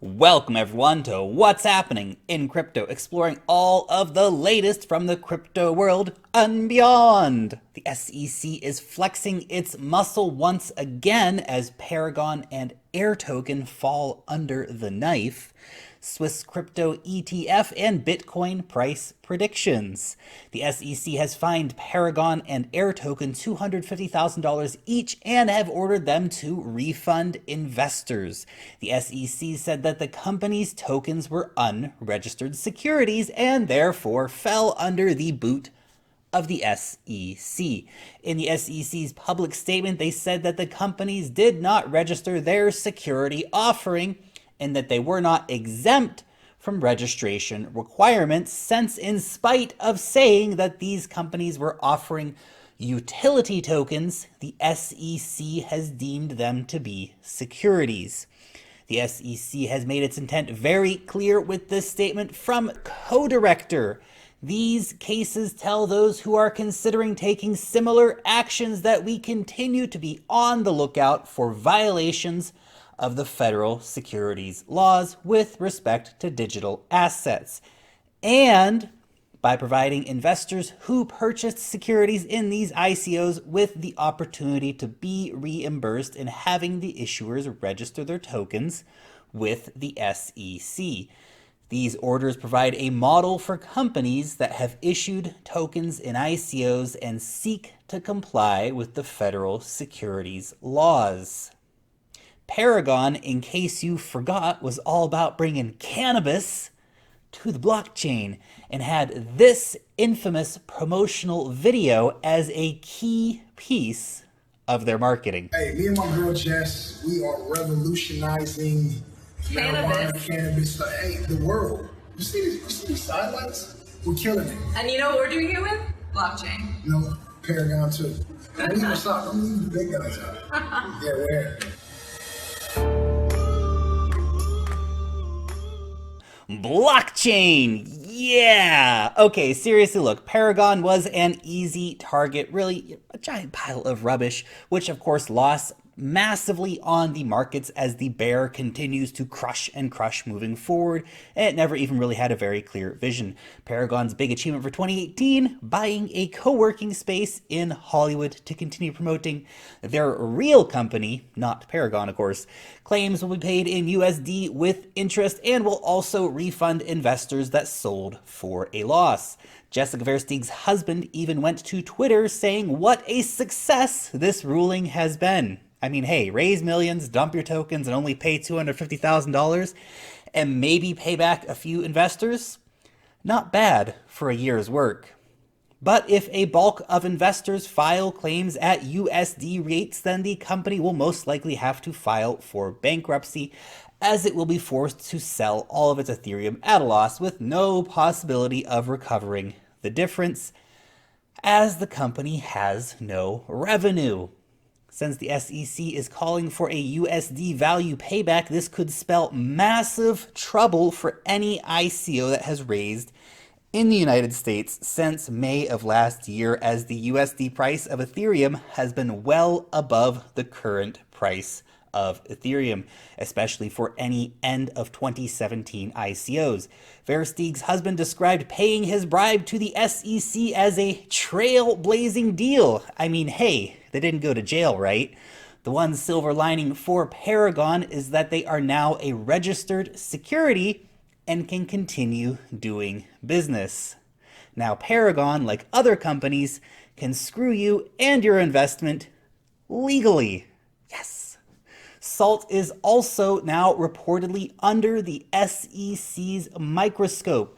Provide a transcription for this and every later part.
Welcome everyone to What's Happening in Crypto, exploring all of the latest from the crypto world and beyond. The SEC is flexing its muscle once again as Paragon and Air Token fall under the knife. Swiss crypto ETF and Bitcoin price predictions. The SEC has fined Paragon and Air Token $250,000 each and have ordered them to refund investors. The SEC said that the company's tokens were unregistered securities and therefore fell under the boot of the SEC. In the SEC's public statement, they said that the companies did not register their security offering and that they were not exempt from registration requirements, since in spite of saying that these companies were offering utility tokens, the SEC has deemed them to be securities. The SEC has made its intent very clear with this statement from co-director. These cases tell those who are considering taking similar actions that we continue to be on the lookout for violations of the federal securities laws with respect to digital assets, and by providing investors who purchased securities in these ICOs with the opportunity to be reimbursed and having the issuers register their tokens with the SEC. These orders provide a model for companies that have issued tokens in ICOs and seek to comply with the federal securities laws. Paragon, in case you forgot, was all about bringing cannabis to the blockchain and had this infamous promotional video as a key piece of their marketing. Hey, me and my girl Jess, we are revolutionizing cannabis. Hey, the world. You see these sidelights? We're killing it. And you know what we're doing it with? Blockchain. No, Paragon too. Don't leave us out. Don't leave the big guys out. Yeah, we're here. Blockchain! Yeah! Okay, seriously, look, Paragon was an easy target, really a giant pile of rubbish, which of course lost massively on the markets as the bear continues to crush and crush moving forward, and it never even really had a very clear vision. Paragon's big achievement for 2018, buying a co-working space in Hollywood to continue promoting their real company, not Paragon of course, claims will be paid in USD with interest and will also refund investors that sold for a loss. Jessica Versteeg's husband even went to Twitter saying what a success this ruling has been. I mean, hey, raise millions, dump your tokens, and only pay $250,000 and maybe pay back a few investors? Not bad for a year's work. But if a bulk of investors file claims at USD rates, then the company will most likely have to file for bankruptcy, as it will be forced to sell all of its Ethereum at a loss with no possibility of recovering the difference, as the company has no revenue. Since the SEC is calling for a USD value payback, this could spell massive trouble for any ICO that has raised in the United States since May of last year, as the USD price of Ethereum has been well above the current price of Ethereum, especially for any end of 2017 ICOs. Versteeg's husband described paying his bribe to the SEC as a trailblazing deal. I mean, hey, they didn't go to jail, right? The one silver lining for Paragon is that they are now a registered security and can continue doing business. Now, Paragon, like other companies, can screw you and your investment legally. Yes. Salt is also now reportedly under the SEC's microscope,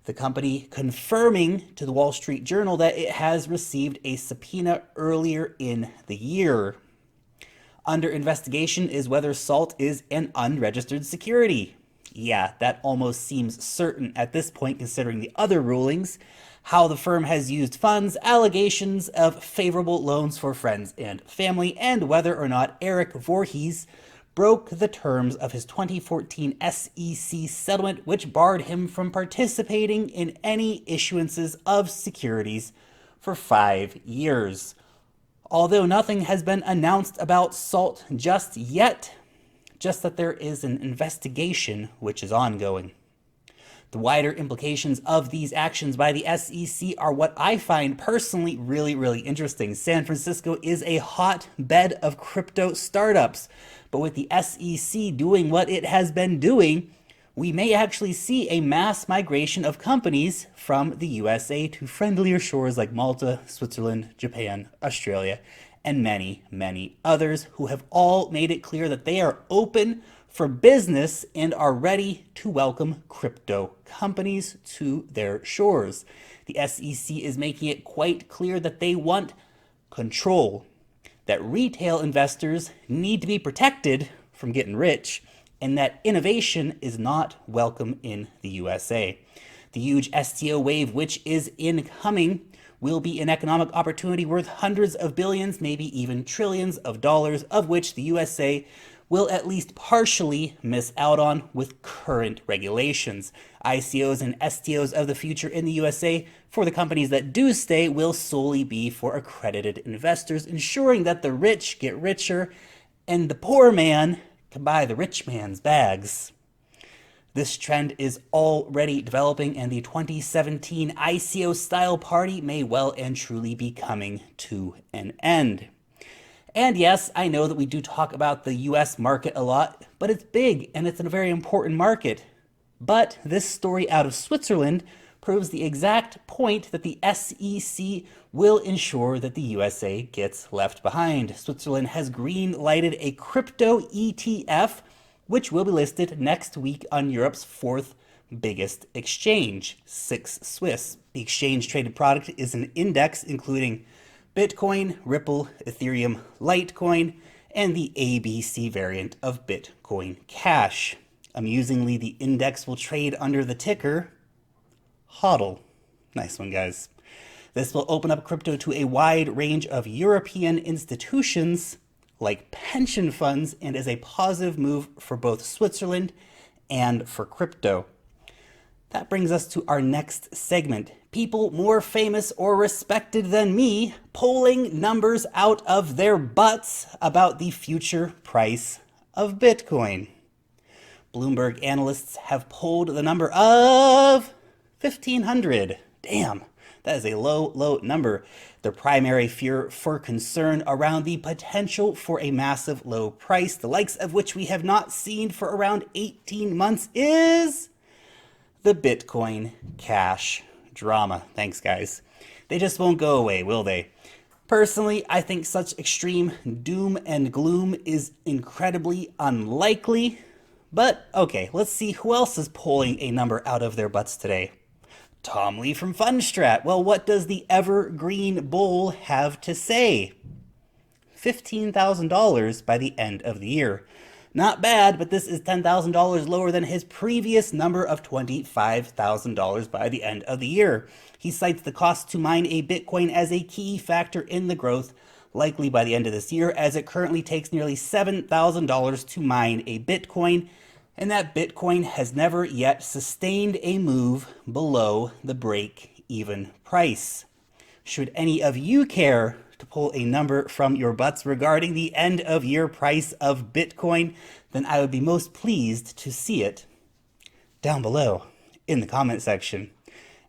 the company confirming to the Wall Street Journal that it has received a subpoena earlier in the year. Under investigation is whether Salt is an unregistered security. Yeah, that almost seems certain at this point considering the other rulings, how the firm has used funds, allegations of favorable loans for friends and family, and whether or not Eric Voorhees broke the terms of his 2014 SEC settlement, which barred him from participating in any issuances of securities for 5 years. Although nothing has been announced about Salt just yet, just that there is an investigation which is ongoing. The wider implications of these actions by the SEC are what I find personally really interesting. San Francisco is a hotbed of crypto startups, but with the SEC doing what it has been doing, we may actually see a mass migration of companies from the USA to friendlier shores like Malta, Switzerland, Japan, Australia, and many others who have all made it clear that they are open for business and are ready to welcome crypto companies to their shores. The SEC is making it quite clear that they want control, that retail investors need to be protected from getting rich, and that innovation is not welcome in the USA. The huge STO wave, which is incoming, will be an economic opportunity worth hundreds of billions, maybe even trillions of dollars, of which the USA will at least partially miss out on with current regulations. ICOs and STOs of the future in the USA, for the companies that do stay, will solely be for accredited investors, ensuring that the rich get richer and the poor man can buy the rich man's bags. This trend is already developing, and the 2017 ICO style party may well and truly be coming to an end. And yes, I know that we do talk about the US market a lot, but it's big and it's a very important market. But this story out of Switzerland proves the exact point that the SEC will ensure that the USA gets left behind. Switzerland has green-lighted a crypto ETF, which will be listed next week on Europe's fourth biggest exchange, 6 Swiss. The exchange-traded product is an index including Bitcoin, Ripple, Ethereum, Litecoin, and the ABC variant of Bitcoin Cash. Amusingly, the index will trade under the ticker HODL. Nice one, guys. This will open up crypto to a wide range of European institutions like pension funds and is a positive move for both Switzerland and for crypto. That brings us to our next segment. People more famous or respected than me polling numbers out of their butts about the future price of Bitcoin. Bloomberg analysts have polled the number of 1,500. Damn, that is a low number. The primary fear for concern around the potential for a massive low price, the likes of which we have not seen for around 18 months, is the Bitcoin Cash drama. Thanks, guys. They just won't go away, will they? Personally, I think such extreme doom and gloom is incredibly unlikely. But okay, let's see who else is pulling a number out of their butts today. Tom Lee from Fundstrat. Well, what does the evergreen bull have to say? $15,000 by the end of the year. Not bad, but this is $10,000 lower than his previous number of $25,000 by the end of the year. He cites the cost to mine a Bitcoin as a key factor in the growth, likely by the end of this year, as it currently takes nearly $7,000 to mine a Bitcoin, and that Bitcoin has never yet sustained a move below the break-even price. Should any of you care to pull a number from your butts regarding the end of year price of Bitcoin, then I would be most pleased to see it down below in the comment section.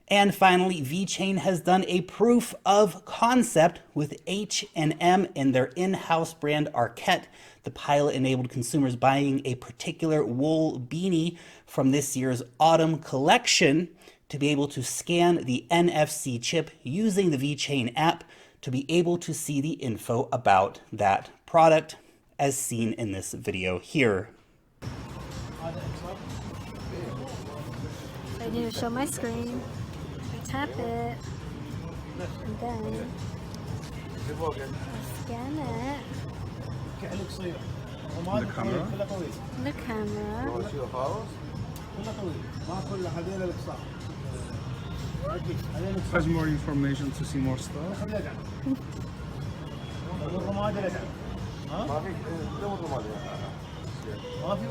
And finally, Vechain has done a proof of concept with H&M and their in-house brand Arquette. The pilot enabled consumers buying a particular wool beanie from this year's autumn collection to be able to scan the NFC chip using the Vechain app to be able to see the info about that product, as seen in this video here. I need to show my screen. Tap it, and then scan it. The camera? The camera. Has more information to see more stuff.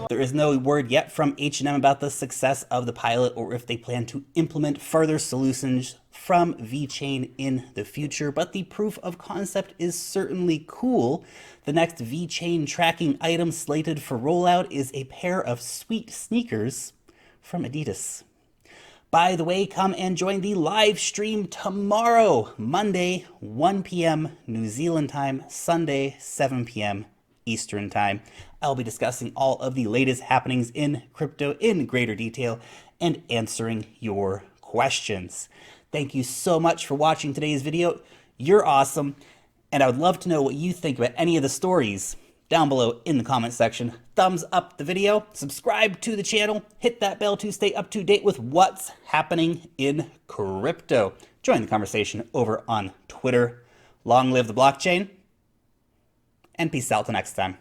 There is no word yet from H&M about the success of the pilot or if they plan to implement further solutions from Vechain in the future, but the proof of concept is certainly cool. The next Vechain tracking item slated for rollout is a pair of sweet sneakers from Adidas. By the way, come and join the live stream tomorrow, Monday, 1 p.m. New Zealand time, Sunday, 7 p.m. Eastern time. I'll be discussing all of the latest happenings in crypto in greater detail and answering your questions. Thank you so much for watching today's video. You're awesome, and I would love to know what you think about any of the stories down below in the comment section. Thumbs up the video, subscribe to the channel, hit that bell to stay up to date with what's happening in crypto. Join the conversation over on Twitter. Long live the blockchain, and peace out till next time.